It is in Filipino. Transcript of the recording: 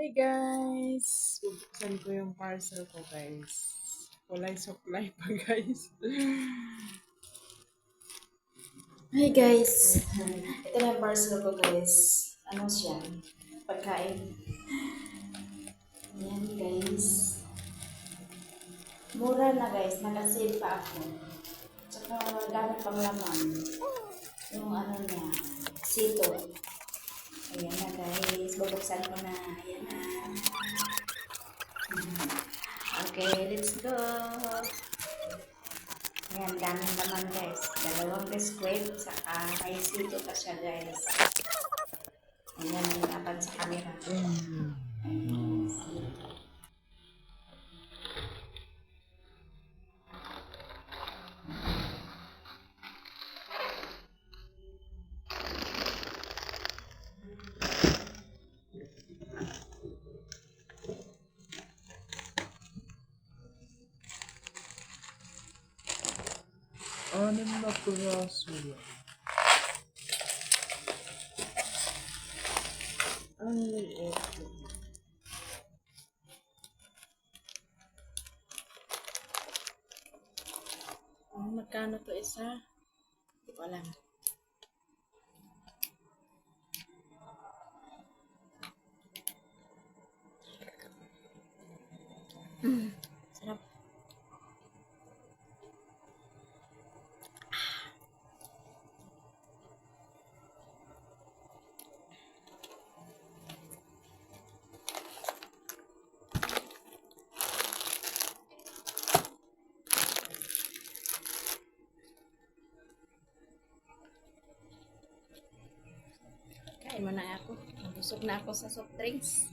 Hi guys! Bubuksan ko yung parcel ko guys. Walay supply pa guys. Hi guys! Ito na yung parcel ko guys. Ano siya? Pagkain. Ayan guys. Mura na guys. Nag-sale pa ako. Tsaka dami pang laman. Yung ano niya. Sito. Ayan na guys. Bubuksan ko na. Ayan na. Okay, let's go. Ayan, daming laman guys. Dalawang biskwit. Saka may sito pa siya guys. Ayan, hinapan sa camera. Ayan, sito. Anim na piraso yan. Ay, ito. Magkano to isa? Hindi ko alam. Sarap. Kain mo na ako. Nabusog na ako sa soft drinks.